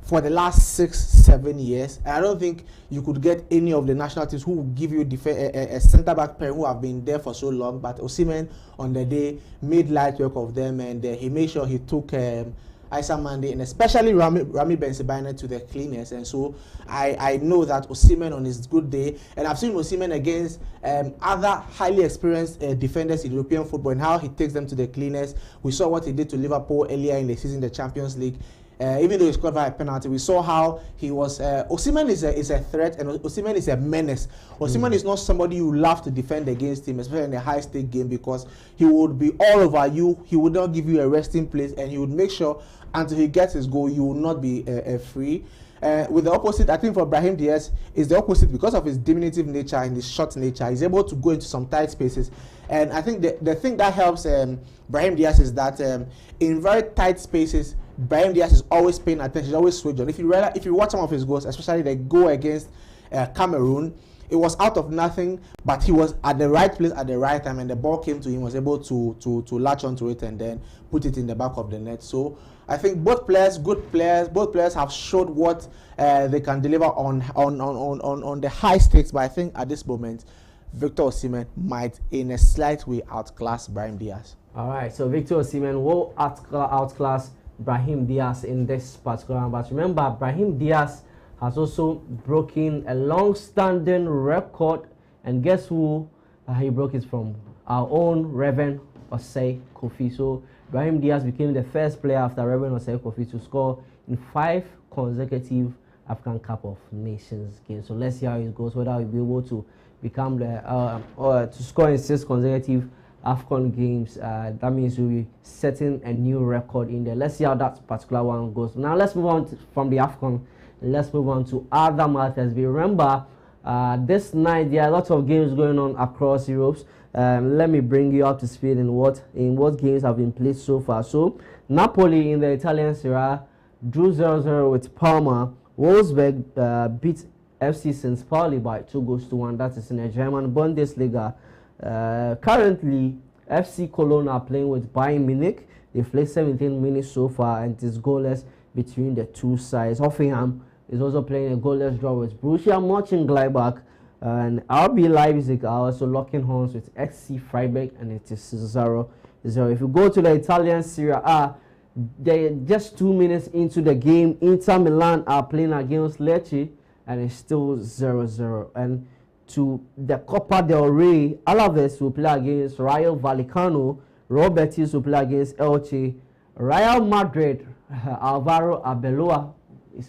for the last 6-7 years. And I don't think you could get any of the national teams who will give you a centre-back pair who have been there for so long. But Osimhen on the day made light work of them, and he made sure he took Issa Mandi and especially Rami Bensebaini to the cleaners. And so I know that Osimhen on his good day, and I've seen Osimhen against other highly experienced defenders in European football and how he takes them to the cleaners. We saw what he did to Liverpool earlier in the season, the Champions League. Even though he scored by a penalty, we saw how he was. Osimhen is a threat, and Osimhen is a menace. Osimhen is not somebody you love to defend against him, especially in a high-stake game, because he would be all over you. He would not give you a resting place, and he would make sure until he gets his goal, you will not be free. With the opposite, I think for Brahim Diaz is the opposite because of his diminutive nature and his short nature. He's able to go into some tight spaces, and I think the thing that helps Brahim Diaz is that in very tight spaces, Brahim Diaz is always paying attention. He's always switched on. If you watch some of his goals, especially the goal against Cameroon, it was out of nothing, but he was at the right place at the right time, and the ball came to him. Was able to latch onto it and then put it in the back of the net. So I think both players, good players. Both players have showed what they can deliver on the high stakes. But I think at this moment, Victor Osimhen might, in a slight way, outclass Brahim Diaz. All right, so Victor Osimhen will outclass Brahim Diaz in this particular one. But remember, Brahim Diaz has also broken a long-standing record, and guess who he broke it from? Our own Reverend Osei Kofi. So Brahim Diaz became the first player after Reverend Osei Kofi to score in 5 consecutive African Cup of Nations games. So let's see how it goes, whether he'll be able to become the to score in 6 consecutive AFCON games. That means we'll be setting a new record in there. Let's see how that particular one goes. Now let's move on from the AFCON. Let's move on to other matters. Remember, this night there are lots of games going on across Europe. Let me bring you up to speed in what games have been played so far. So Napoli in the Italian Serie A drew 0-0 with Parma. Wolfsburg beat FC St. Pauli by 2-1. That is in the German Bundesliga. Currently, FC Cologne are playing with Bayern Munich. They've played 17 minutes so far, and it is goalless between the two sides. Hoffenheim is also playing a goalless draw with Borussia Mönchengladbach, and RB Leipzig are also locking horns with XC Freiburg, and it is 0-0. If you go to the Italian Serie A, they just 2 minutes into the game, Inter Milan are playing against Lecce, and it's still 0-0. And to the Copa del Rey, Alaves will play against Rayo Vallecano, Real Betis will play against Elche, Real Madrid, Alvaro Arbeloa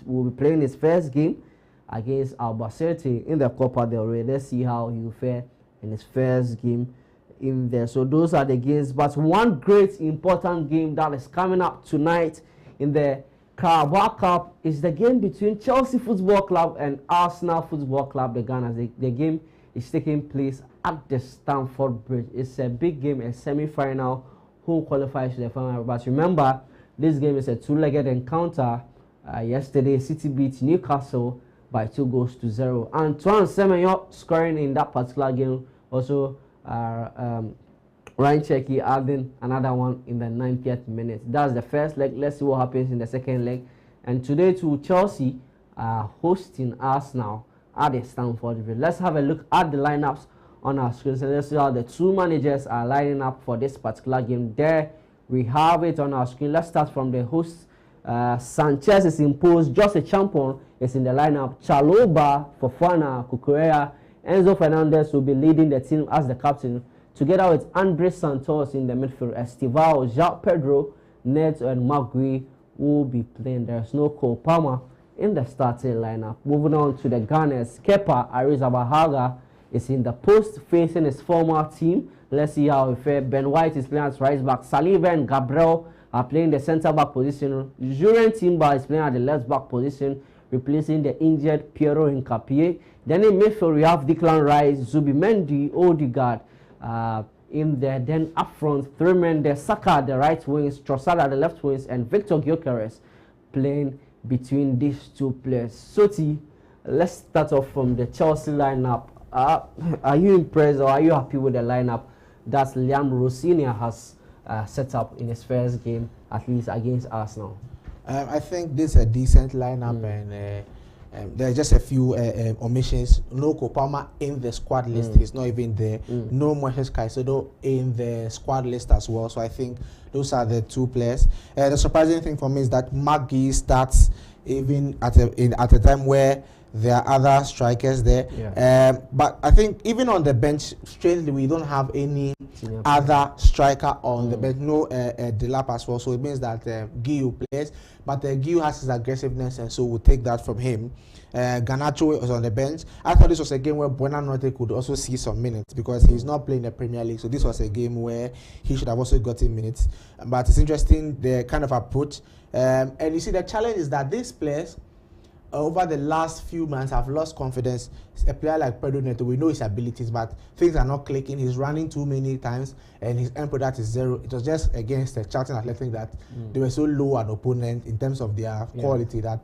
will be playing his first game against Albacete in the Copa del Rey. Let's see how he will fare in his first game in there. So those are the games. But one great important game that is coming up tonight in the Carabao Cup is the game between Chelsea Football Club and Arsenal Football Club, the Gunners. The game is taking place at the Stamford Bridge. It's a big game, a semi-final. Who qualifies to the final? But remember, this game is a 2-legged encounter. Yesterday, City beat Newcastle by 2-0. Antoine Semenyo scoring in that particular game. Also, Ryan Cherki adding another one in the 90th minute. That's the first leg. Let's see what happens in the second leg. And today, too, Chelsea are hosting Arsenal at the Stamford Bridge. Let's have a look at the lineups on our screen. So let's see how the two managers are lining up for this particular game. There we have it on our screen. Let's start from the hosts. Sanchez is imposed. Jose Champon is in the lineup. Chaloba, Fofana, Kukurea, Enzo Fernandez will be leading the team as the captain, together with Andres Santos in the midfield. Estivao, Jacques Pedro, Ned, and Mark Gui will be playing. There's no Cole Palmer in the starting lineup. Moving on to the Gunners, Kepa Arrizabalaga is in the post facing his former team. Let's see how it fares. Ben White is playing as right back. Saliba and Gabriel are playing the centre back position. Juren Timber is playing at the left back position, replacing the injured Piero Hincapié. Then in midfield we have Declan Rice, Zubimendi, Odegaard in there. Then up front, 3 men there: Saka at the right wings, Trossard at the left wings, and Victor Gyökeres playing between these two players. Sottie, let's start off from the Chelsea lineup. Are you impressed, or are you happy with the lineup that Liam Rossini has set up in his first game, at least against Arsenal? I think this is a decent lineup, and there are just a few omissions. No Kopama in the squad list; he's not even there. No Moises Caicedo in the squad list as well. So I think those are the two players. The surprising thing for me is that Maggie starts even at a time where there are other strikers there. But I think even on the bench, strangely, we don't have any other striker on the bench. No Delap as well. So it means that Guiu plays. But Guiu has his aggressiveness, and so we'll take that from him. Garnacho was on the bench. I thought this was a game where Buonanotte could also see some minutes because he's not playing the Premier League. So this was a game where he should have also gotten minutes. But it's interesting, the kind of approach. And you see, the challenge is that these players, over the last few months have lost confidence. A player like Pedro Neto, we know his abilities, but things are not clicking. He's running too many times, and his end product is 0. It was just against the Charlton Athletic that they were so low an opponent in terms of their quality that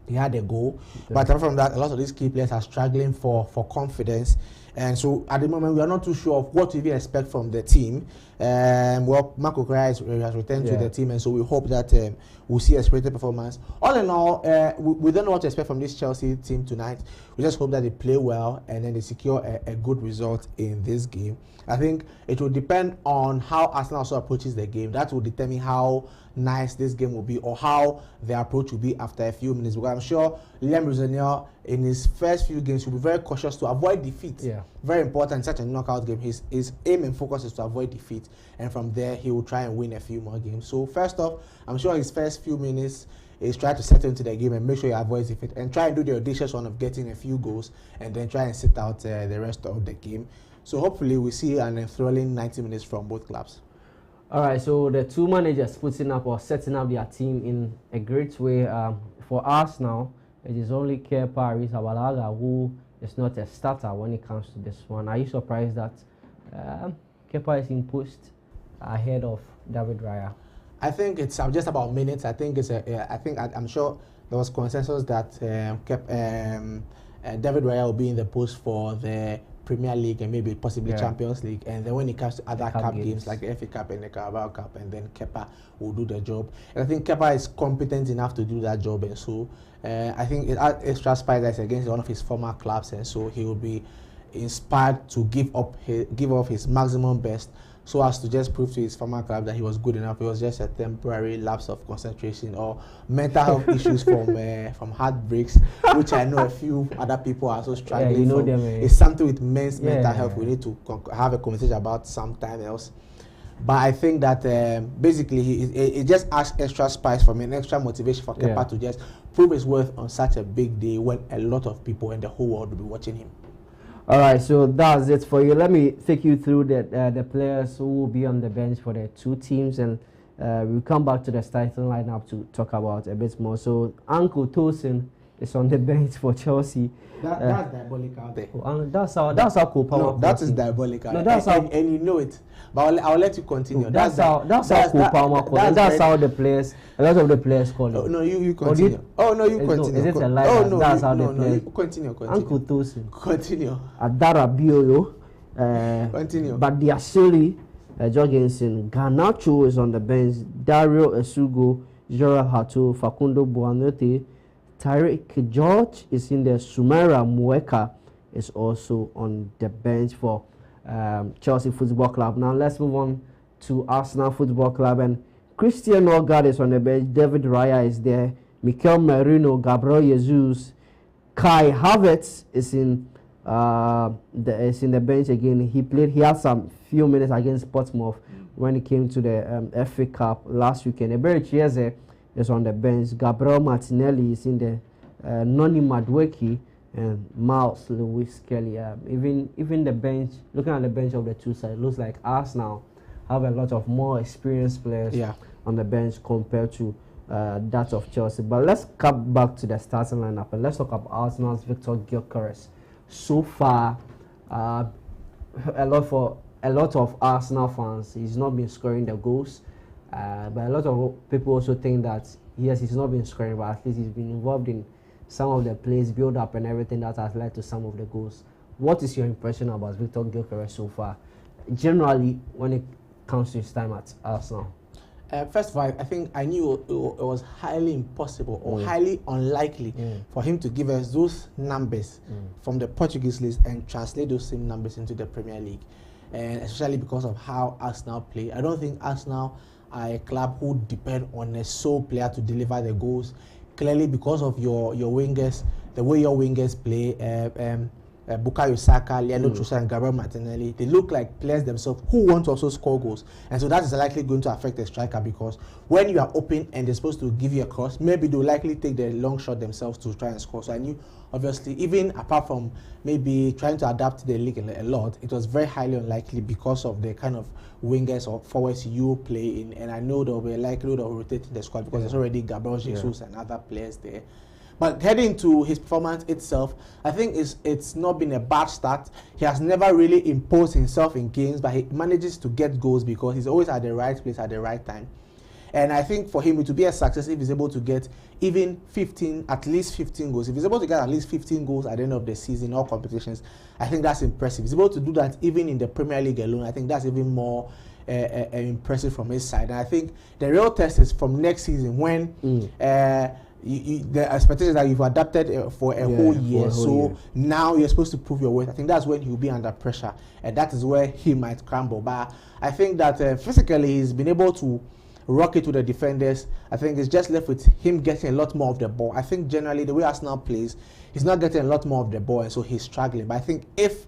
he had a goal. But apart from that, a lot of these key players are struggling for confidence. And so at the moment, we are not too sure of what to even expect from the team. Well, Marco Correa has returned to the team, and so we hope that we'll see a spirited performance. All in all, we don't know what to expect from this Chelsea team tonight. We just hope that they play well and then they secure a good result in this game. I think it will depend on how Arsenal also approaches the game. That will determine how nice this game will be or how the approach will be after a few minutes. Because I'm sure Liam Rosenior, in his first few games, will be very cautious to avoid defeat. Yeah. Very important in such a knockout game. His aim and focus is to avoid defeat. And from there, he will try and win a few more games. So first off, I'm sure his first few minutes is try to settle into the game and make sure he avoids defeat and try and do the audacious one of getting a few goals and then try and sit out the rest of the game. So hopefully we see an enthralling 90 minutes from both clubs. All right, so the two managers putting up or setting up their team in a great way. For us now, it is only Kepa Arrizabalaga who is not a starter when it comes to this one. Are you surprised that Kepa is in post ahead of David Raya? I think it's just about minutes. I think I'm sure there was consensus that David Raya will be in the post for the Premier League and maybe possibly Champions League, and then when it comes to other cup games like the FA Cup and the Carabao Cup, and then Kepa will do the job. And I think Kepa is competent enough to do that job, and so I think it adds extra spice against one of his former clubs, and so he will be inspired to give off his maximum best, so as to just prove to his former club that he was good enough. It was just a temporary lapse of concentration or mental health issues from heartbreaks, which I know a few other people are also struggling from. It's something with men's mental health we need to have a conversation about sometime else. But I think that basically it just adds extra spice for me, an extra motivation for Kepa to just prove his worth on such a big day when a lot of people in the whole world will be watching him. All right, so that's it for you. Let me take you through the players who will be on the bench for the two teams, and we'll come back to the starting lineup to talk about a bit more. So Uncle Tosin is on the bench for Chelsea. That's diabolical there. That's how Cole Palmer. No, that is diabolical. No, that's how, and you know it. But I'll let you continue. No, that's how Cole Palmer calls it. That's how the players, a lot of the players call it. No, you continue. You continue. No, is it a lie? Oh no, that's how the players. Continue. Uncle Tosin. Continue. Adara Biolo. Continue. But the Asili, Jorgensen, Garnacho is on the bench. Dario Esugo, Jorah Hato, Facundo Buanote, Tyreek George is in there. Sumera Mueka is also on the bench for Chelsea Football Club. Now let's move on to Arsenal Football Club, and Christian Norgard is on the bench. David Raya is there. Mikel Merino, Gabriel Jesus, Kai Havertz is in the bench again. He had some few minutes against Portsmouth when it came to the FA Cup last weekend. Ebere Chieze is on the bench. Gabriel Martinelli is in the Noni Madueke and Miles Lewis Kelly. Even the bench, looking at the bench of the two sides, looks like Arsenal have a lot of more experienced players on the bench compared to that of Chelsea. But let's come back to the starting lineup and let's talk about Arsenal's Victor Gyökeres. So far, a lot of Arsenal fans, he's not been scoring the goals. But a lot of people also think that yes, he's not been scoring, but at least he's been involved in some of the plays, build up and everything that has led to some of the goals. What is your impression about Victor Gyökeres so far, generally, when it comes to his time at Arsenal? First of all, I think I knew it was highly impossible or highly unlikely for him to give us those numbers from the Portuguese league and translate those same numbers into the Premier League. And especially because of how Arsenal play. I don't think Arsenal are a club who depend on a sole player to deliver the goals. Clearly, because of your wingers, the way your wingers play, Bukayo Saka, Leandro Trossard, and Gabriel Martinelli, they look like players themselves who want to also score goals. And so that is likely going to affect the striker, because when you are open and they're supposed to give you a cross, maybe they'll likely take the long shot themselves to try and score. So I knew, obviously, even apart from maybe trying to adapt to the league a lot, it was very highly unlikely because of the kind of wingers or forwards you play in. And I know there will be a likelihood of rotating the squad because there's already Gabriel Jesus and other players there. But heading to his performance itself, I think it's not been a bad start. He has never really imposed himself in games, but he manages to get goals because he's always at the right place at the right time. And I think for him, it will be a success if he's able to get even at least 15 goals. If he's able to get at least 15 goals at the end of the season, all competitions, I think that's impressive. If he's able to do that even in the Premier League alone, I think that's even more impressive from his side. And I think the real test is from next season when the expectation is that you've adapted for a whole year. So now you're supposed to prove your worth. I think that's when he'll be under pressure, and that is where he might crumble. But I think that physically he's been able to rock it to the defenders. I think it's just left with him getting a lot more of the ball. I think generally the way Arsenal plays, he's not getting a lot more of the ball, and so he's struggling. But I think if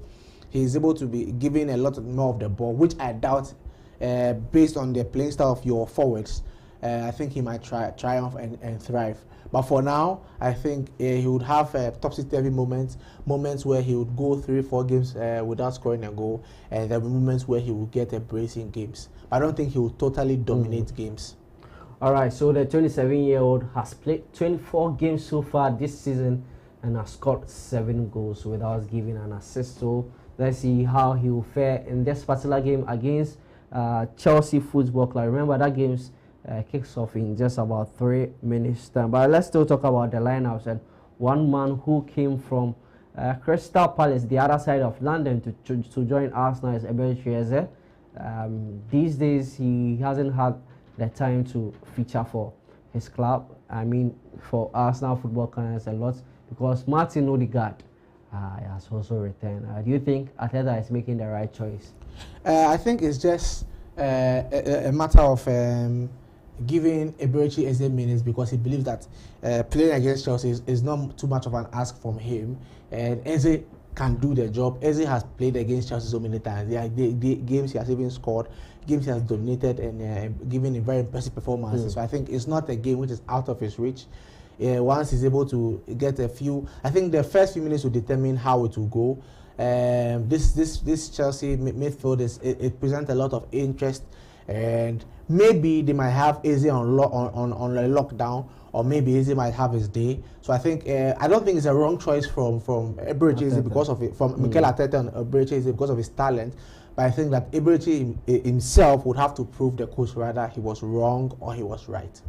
he's able to be given a lot more of the ball, which I doubt, based on the playing style of your forwards, I think he might triumph and thrive. But for now, I think he would have topsy-turvy moments where he would go 3-4 games without scoring a goal, and there will be moments where he will get a brace in games. I don't think he will totally dominate games. All right, so the 27-year-old has played 24 games so far this season and has scored 7 goals without giving an assist. So let's see how he will fare in this particular game against Chelsea Football Club. Remember that game's kicks off in just about 3 minutes time. But let's still talk about the lineups, and one man who came from Crystal Palace, the other side of London, to join Arsenal is Eberechi. These days he hasn't had the time to feature for his club. I mean, for Arsenal Football Club a lot, because Martin Odegaard has also returned. Do you think Arteta is making the right choice? I think it's just a matter of giving Eberechi Eze minutes, because he believes that playing against Chelsea is not too much of an ask from him, and Eze can do the job. Eze has played against Chelsea so many times. The games he has even scored, games he has dominated and given a very impressive performance. So I think it's not a game which is out of his reach. Once he's able to get a few, I think the first few minutes will determine how it will go. This Chelsea midfield it presents a lot of interest, and maybe they might have Eze on a lockdown, or maybe Eze might have his day. So I think I don't think it's a wrong choice from Eberechi Eze because of it, from Mikel Arteta and Eberechi Eze because of his talent. But I think that Eberechi himself would have to prove the coach whether he was wrong or he was right.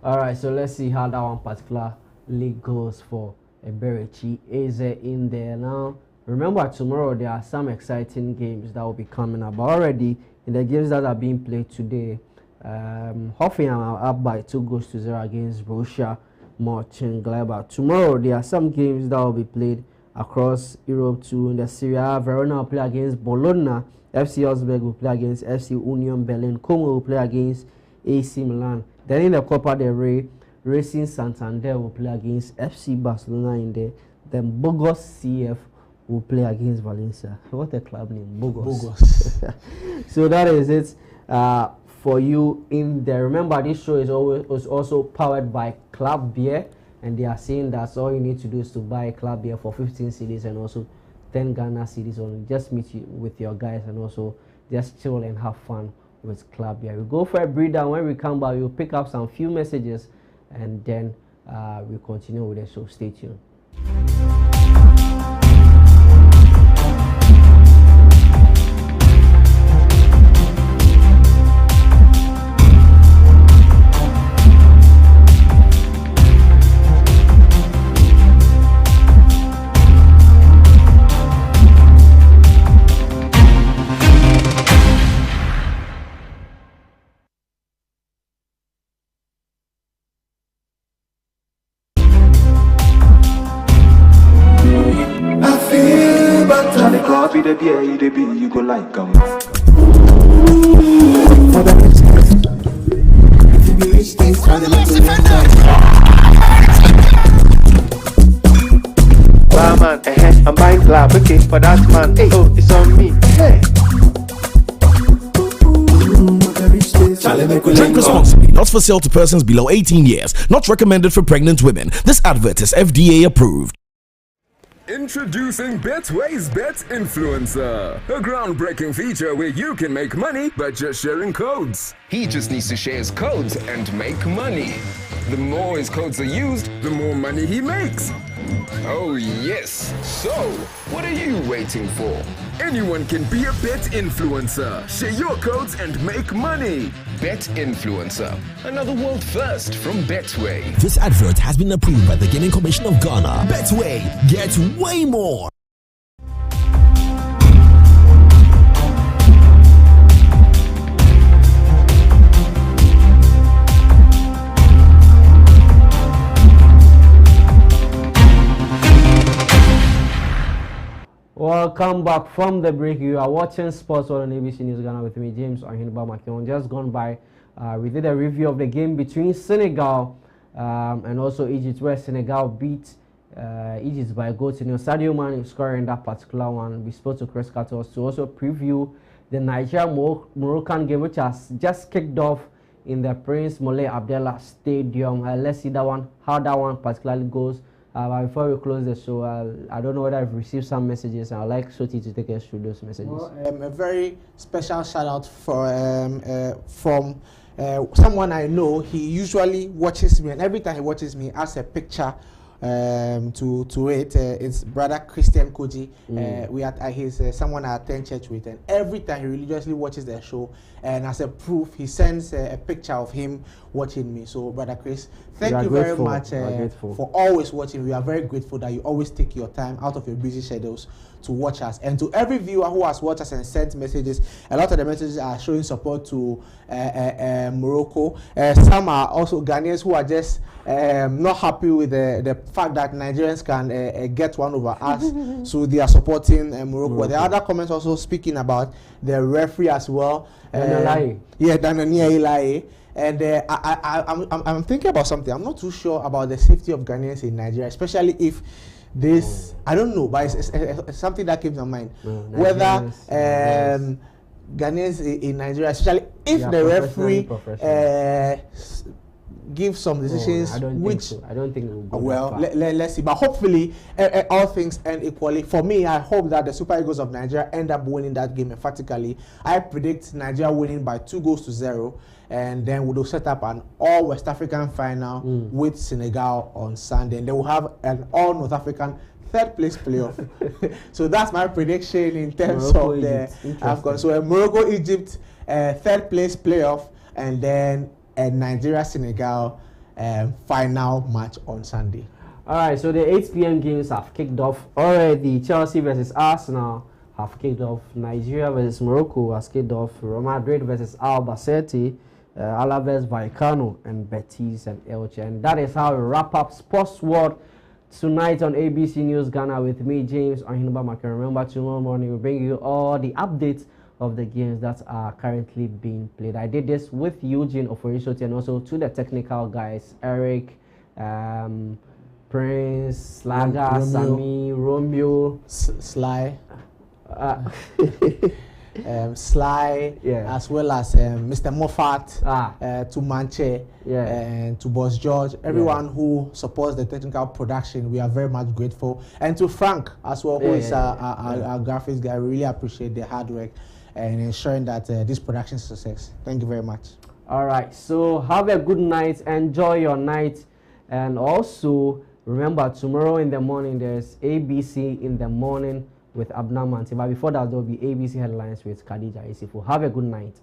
All right, so let's see how that one particular league goes for Eberechi Eze in there now. Remember, tomorrow there are some exciting games that will be coming up. But already in the games that are being played today, Hoffenheim are up by 2-0 against Borussia Mönchengladbach. Tomorrow there are some games that will be played across Europe too. In the Serie A, Verona will play against Bologna. FC Augsburg will play against FC Union Berlin. Como will play against AC Milan. Then in the Copa del Rey, Racing Santander will play against FC Barcelona in there. Then Burgos CF will play against Valencia. What a club name, Burgos. So that is it for you in there. Remember, this show is also powered by Club Beer, and they are saying that all you need to do is to buy Club Beer for 15 cedis and also 10 Ghana cedis only. Just meet you with your guys and also just chill and have fun with Club Beer. We go for a breather. When we come back, we'll pick up some few messages and then we'll continue with the show. Stay tuned. The beer you go like them. Man, I'm buying club, okay, for that man. Hey, oh, it's on me. Hey. Drink responsibly, not for sale to persons below 18 years, not recommended for pregnant women. This advert is FDA approved. Introducing Betway's Bet Influencer, a groundbreaking feature where you can make money by just sharing codes. He just needs to share his codes and make money. The more his codes are used, the more money he makes. Oh yes, so what are you waiting for? Anyone can be a bet influencer. Share your codes and make money. Bet Influencer, another world first from Betway. This advert has been approved by the Gaming Commission of Ghana. Betway, get way more. Welcome back from the break. You are watching Sports World on ABC News Ghana with me, James Ohenba McKeown. Just gone by, we did a review of the game between Senegal and also Egypt, where Senegal beat Egypt by a goal to nil. Sadio Mane scoring that particular one. We spoke to Chris Katos to also preview the Nigeria-Moroccan game, which has just kicked off in the Prince Moulay Abdallah Stadium. Let's see that one, how that one particularly goes. But before we close the show, I don't know whether I've received some messages, and I'd like Sottie to take us through those messages. Well, a very special shout out for, from someone I know. He usually watches me, and every time he watches me, asks a picture to it. It's brother Christian Koji. He's someone I attend church with, and every time he religiously watches the show, and as a proof, he sends a picture of him watching me. So, brother Chris, thank you very much for always watching. We are very grateful that you always take your time out of your busy schedules to watch us. And to every viewer who has watched us and sent messages, a lot of the messages are showing support to Morocco. Some are also Ghanaians who are just not happy with the fact that Nigerians can get one over us, so they are supporting Morocco. The other comments also speaking about the referee as well. Danania Ilaye. And I'm thinking about something. I'm not too sure about the safety of Ghanaians in Nigeria, especially if this, I don't know, but it's something that came to mind. Whether Ghanaians in Nigeria, especially if the referee give some decisions, I don't think it will go well. Let's see, but hopefully all things end equally. For me, I hope that the Super Eagles of Nigeria end up winning that game emphatically. I predict Nigeria winning by 2-0, and then we'll set up an all West African final with Senegal on Sunday, and then we'll have an all North African third place playoff. So that's my prediction in terms of the AFCON. So Morocco Egypt third place playoff, and then a Nigeria-Senegal final match on Sunday. All right, so the 8 p.m. games have kicked off already. Chelsea versus Arsenal have kicked off. Nigeria versus Morocco has kicked off. Real Madrid versus Albacete, Alaves, Vallecano, and Betis and Elche. And that is how we wrap up Sports World tonight on ABC News Ghana with me, James Ohenba McKeown. Remember, tomorrow morning we'll bring you all the updates of the games that are currently being played. I did this with Eugene, Ofori, Sottie, and also to the technical guys, Eric, Prince, Slaga, Sami, Romeo, Sly, Sly, as well as Mr. Moffat, to Manche, and to Boss George, everyone who supports the technical production. We are very much grateful, and to Frank as well, who is our graphics guy. We really appreciate their hard work and ensuring that this production success. Thank you very much. All right, so have a good night, enjoy your night, and also remember, tomorrow in the morning there's ABC in the morning with Abna Manti, but before that there will be ABC headlines with Khadija Isifu. Have a good night.